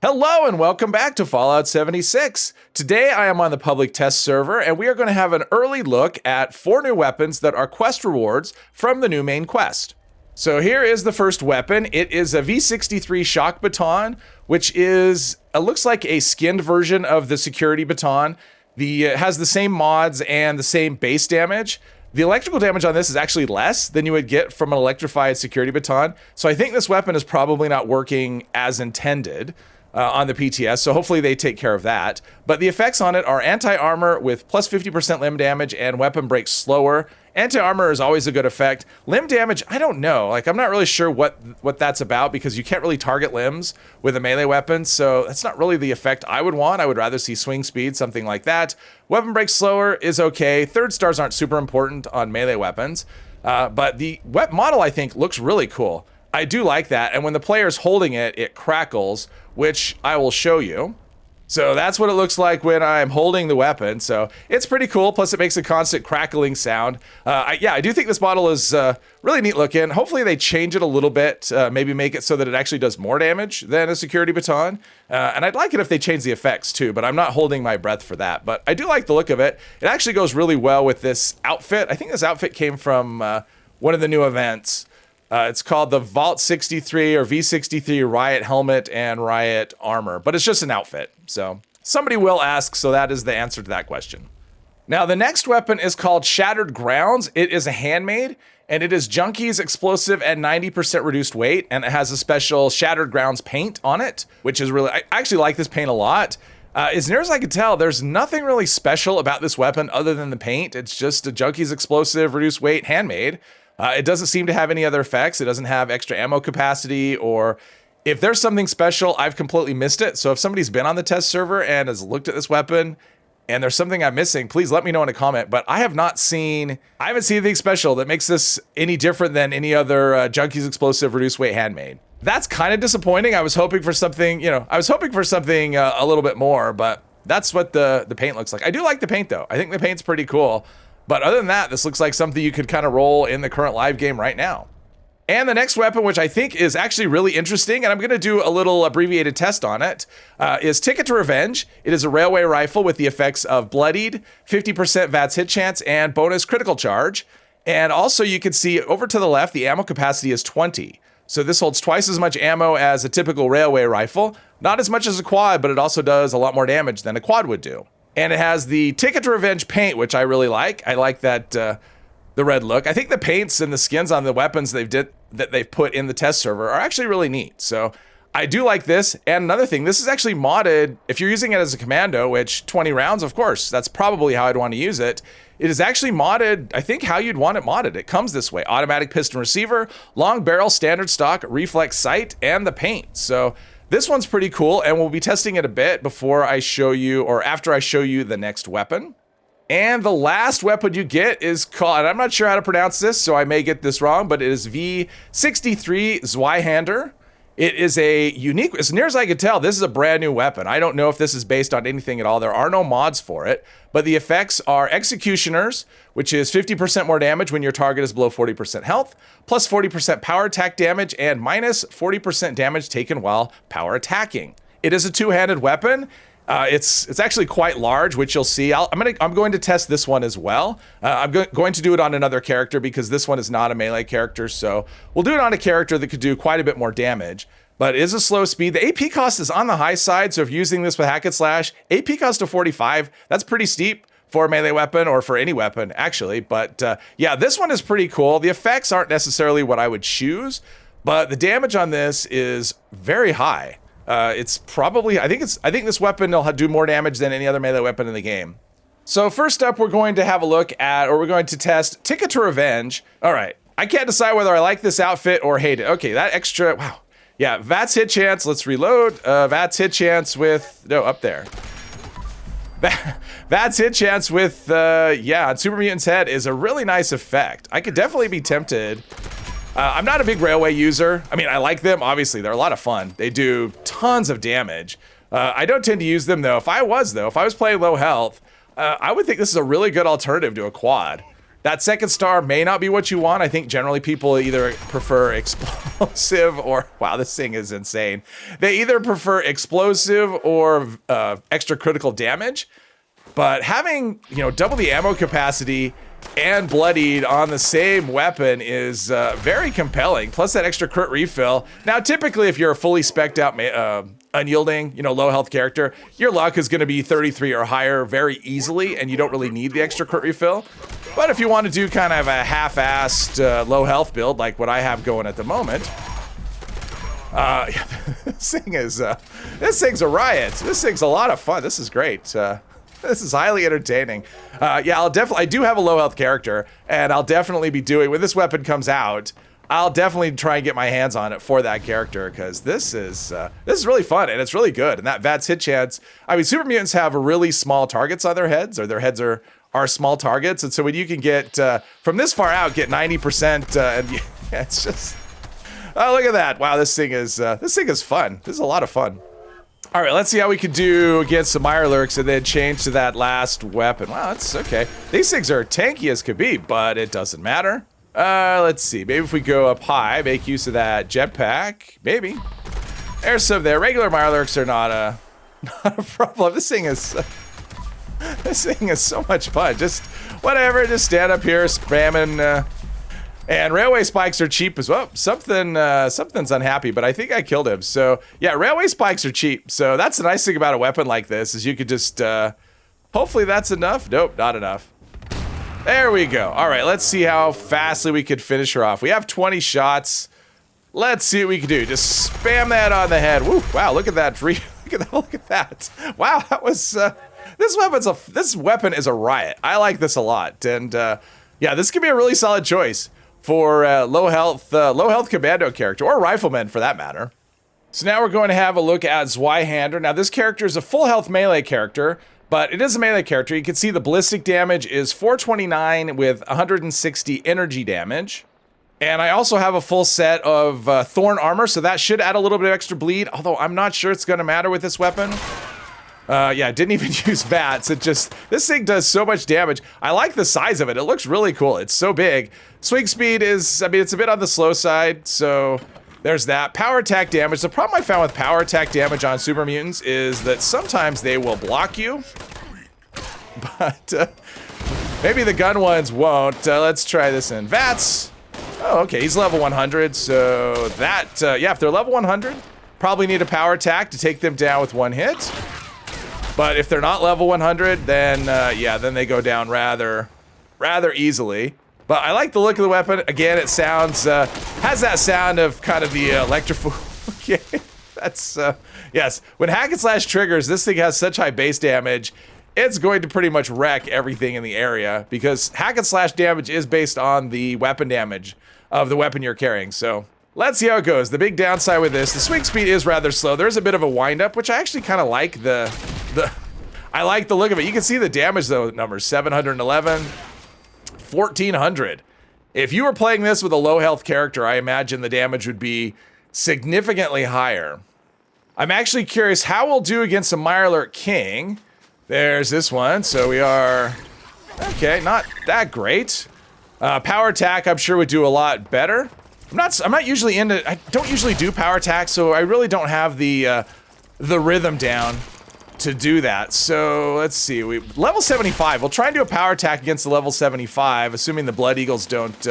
Hello and welcome back to Fallout 76. Today I am on the public test server and we are going to have an early look at 4 new weapons that are quest rewards from the new main quest. So here is the first weapon. It is a V63 shock baton, which is, looks like a skinned version of the security baton. It has the same mods and the same base damage. The electrical damage on this is actually less than you would get from an electrified security baton. So I think this weapon is probably not working as intended on the PTS, so hopefully they take care of that. But the effects on it are anti-armor with plus 50% limb damage and weapon breaks slower. Anti-armor is always a good effect. Limb damage, I don't know. I'm not really sure what that's about because you can't really target limbs with a melee weapon, so that's not really the effect I would want. I would rather see swing speed, something like that. Weapon breaks slower is okay. 3rd stars aren't super important on melee weapons, but the model, I think, looks really cool. I do like that, and when the player's holding it, it crackles, which I will show you. So that's what it looks like when I'm holding the weapon, so it's pretty cool, plus it makes a constant crackling sound. I do think this model is really neat looking. Hopefully they change it a little bit, maybe make it so that it actually does more damage than a security baton. And I'd like it if they change the effects too, but I'm not holding my breath for that. But I do like the look of it. It actually goes really well with this outfit. I think this outfit came from one of the new events. It's called the Vault 63 or V63 Riot Helmet and Riot Armor, but it's just an outfit. So somebody will ask, so that is the answer to that question. Now the next weapon is called Shattered Grounds. It is a handmade and it is Junkie's explosive and 90% reduced weight, and it has a special Shattered Grounds paint on it, which is really, I actually like this paint a lot. As near as I can tell, there's nothing really special about this weapon other than the paint. It's just a Junkie's explosive reduced weight handmade. It doesn't seem to have any other effects. It doesn't have extra ammo capacity, or if there's something special, I've completely missed it. So if somebody's been on the test server and has looked at this weapon and there's something I'm missing, please let me know in a comment. But I haven't seen anything special that makes this any different than any other Junkie's explosive reduced weight handmade. That's kind of disappointing. I was hoping for something, a little bit more, but that's what the paint looks like. I do like the paint though. I think the paint's pretty cool. But other than that, this looks like something you could kind of roll in the current live game right now. And the next weapon, which I think is actually really interesting, and I'm going to do a little abbreviated test on it, is Ticket to Revenge. It is a railway rifle with the effects of Bloodied, 50% VATS hit chance, and bonus critical charge. And also you can see over to the left, the ammo capacity is 20. So this holds twice as much ammo as a typical railway rifle. Not as much as a quad, but it also does a lot more damage than a quad would do. And it has the Ticket to Revenge paint, which I really like. I like that the red look. I think the paints and the skins on the weapons they've put in the test server are actually really neat. So I do like this. And another thing, this is actually modded. If you're using it as a commando, which 20 rounds, of course, that's probably how I'd want to use it. It is actually modded, I think how you'd want it modded. It comes this way: automatic piston receiver, long barrel, standard stock, reflex sight, and the paint. So this one's pretty cool, and we'll be testing it a bit before I show you, or after I show you the next weapon. And the last weapon you get is called, and I'm not sure how to pronounce this, so I may get this wrong, but it is V63 Zweihander. It is a unique, as near as I could tell, this is a brand new weapon. I don't know if this is based on anything at all. There are no mods for it, but the effects are Executioners, which is 50% more damage when your target is below 40% health, plus 40% power attack damage, and minus 40% damage taken while power attacking. It is a two-handed weapon. It's actually quite large, which you'll see. I'm going to test this one as well. I'm going to do it on another character because this one is not a melee character. So we'll do it on a character that could do quite a bit more damage, but it is a slow speed. The AP cost is on the high side. So if you're using this with Hack and Slash, AP cost of 45, that's pretty steep for a melee weapon, or for any weapon actually. But yeah, this one is pretty cool. The effects aren't necessarily what I would choose, but the damage on this is very high. It's probably, I think this weapon will do more damage than any other melee weapon in the game. So first up, we're going to have a look at, or we're going to test Ticket to Revenge. All right, I can't decide whether I like this outfit or hate it. Okay, that extra, wow. Yeah, VATS hit chance, let's reload. VATS hit chance with, no, up there. VATS hit chance with, yeah, on Super Mutant's head is a really nice effect. I could definitely be tempted. I'm not a big railway user. I mean, I like them, obviously, they're a lot of fun. They do tons of damage. I don't tend to use them though. If I was playing low health, I would think this is a really good alternative to a quad. That second star may not be what you want. I think generally people either prefer explosive or, wow, this thing is insane. They either prefer explosive or extra critical damage. But having, double the ammo capacity and bloodied on the same weapon is very compelling. Plus that extra crit refill. Now, typically, if you're a fully spec'd out unyielding, low health character, your luck is going to be 33 or higher very easily, and you don't really need the extra crit refill. But if you want to do kind of a half-assed low health build like what I have going at the moment, this thing's a riot. This thing's a lot of fun. This is great. This is highly entertaining. I do have a low health character, and I'll definitely be doing, when this weapon comes out, I'll definitely try and get my hands on it for that character, because this is really fun, and it's really good. And that VATS hit chance, I mean, super mutants have really small targets on their heads, or their heads are small targets, and so when you can get, from this far out, get 90%, and yeah, it's just, oh, look at that. Wow, this thing is fun. This is a lot of fun. All right, let's see how we can do against some Mirelurks and then change to that last weapon. Wow, that's okay. These things are tanky as could be, but it doesn't matter. Let's see. Maybe if we go up high, make use of that jetpack. Maybe. There's some there. Regular Mirelurks are not a problem. This thing is so much fun. Just whatever. Just stand up here, spamming. And railway spikes are cheap as well. Something's unhappy, but I think I killed him. So yeah, railway spikes are cheap. So that's the nice thing about a weapon like this, is you could just, hopefully that's enough. Nope, not enough. There we go. All right, let's see how fastly we could finish her off. We have 20 shots. Let's see what we can do. Just spam that on the head. Woo, wow, look at that. Look at that. Wow, that was, this weapon is a riot. I like this a lot. And yeah, this could be a really solid choice for low health commando character, or rifleman for that matter. So now we're going to have a look at Zweihander. Now this character is a full health melee character, but it is a melee character. You can see the ballistic damage is 429 with 160 energy damage. And I also have a full set of thorn armor, so that should add a little bit of extra bleed, although I'm not sure it's going to matter with this weapon. Yeah, didn't even use VATS. This thing does so much damage. I like the size of it. It looks really cool. It's so big. Swing speed is, it's a bit on the slow side, so there's that. Power attack damage. The problem I found with power attack damage on super mutants is that sometimes they will block you, but maybe the gun ones won't. Let's try this in. VATS. Oh, okay, he's level 100, so that, yeah, if they're level 100, probably need a power attack to take them down with one hit. But if they're not level 100, then yeah, then they go down rather easily. But I like the look of the weapon. Again, it sounds, has that sound of kind of the electrical. Okay, that's, yes. When hack and slash triggers, this thing has such high base damage, it's going to pretty much wreck everything in the area, because hack and slash damage is based on the weapon damage of the weapon you're carrying. So let's see how it goes. The big downside with this, the swing speed is rather slow. There's a bit of a wind up, which I actually kind of like I like the look of it. You can see the damage though, numbers, 711, 1400. If you were playing this with a low health character, I imagine the damage would be significantly higher. I'm actually curious how we'll do against a Mirelurk King. There's this one, so we are, okay, not that great. Power attack, I'm sure would do a lot better. I'm not usually into, I don't usually do power attack, so I really don't have the rhythm down to do that. So let's see, level 75. We'll try and do a power attack against the level 75, assuming the Blood Eagles don't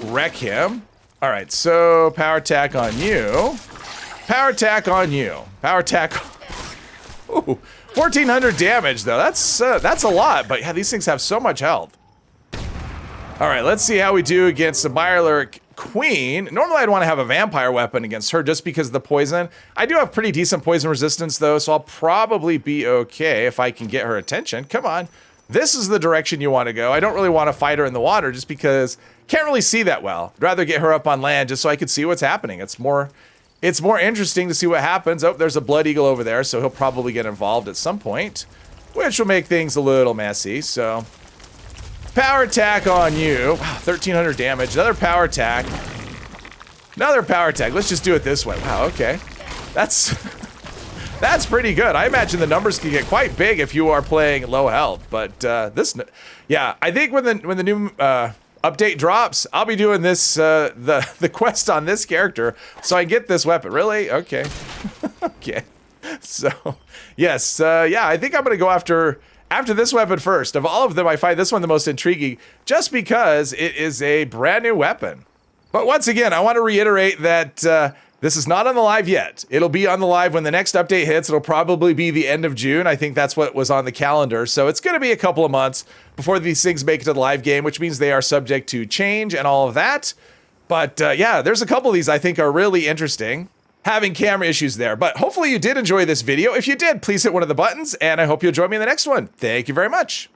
wreck him. All right, so power attack on you. Power attack on you. Power attack. Ooh, 1400 damage though. That's a lot, but yeah, these things have so much health. All right, let's see how we do against the Mirelurk Queen. Normally I'd want to have a vampire weapon against her just because of the poison. I do have pretty decent poison resistance though, so I'll probably be okay if I can get her attention. Come on. This is the direction you want to go. I don't really want to fight her in the water just because can't really see that well. I'd rather get her up on land just so I could see what's happening. It's more interesting to see what happens. Oh, there's a Blood Eagle over there, so he'll probably get involved at some point, which will make things a little messy, so. Power attack on you. Wow, 1300 damage. Another power attack. Another power attack. Let's just do it this way. Wow, okay. That's That's pretty good. I imagine the numbers can get quite big if you are playing low health. But yeah, I think when the new update drops, I'll be doing this the quest on this character so I get this weapon. Really? Okay. Okay. So yes, yeah, I think I'm gonna go after this weapon first. Of all of them, I find this one the most intriguing just because it is a brand new weapon. But once again, I want to reiterate that this is not on the live yet. It'll be on the live when the next update hits. It'll probably be the end of June. I think that's what was on the calendar. So it's going to be a couple of months before these things make it to the live game, which means they are subject to change and all of that. But yeah, there's a couple of these I think are really interesting. Having camera issues there, but hopefully you did enjoy this video. If you did, please hit one of the buttons, and I hope you'll join me in the next one. Thank you very much.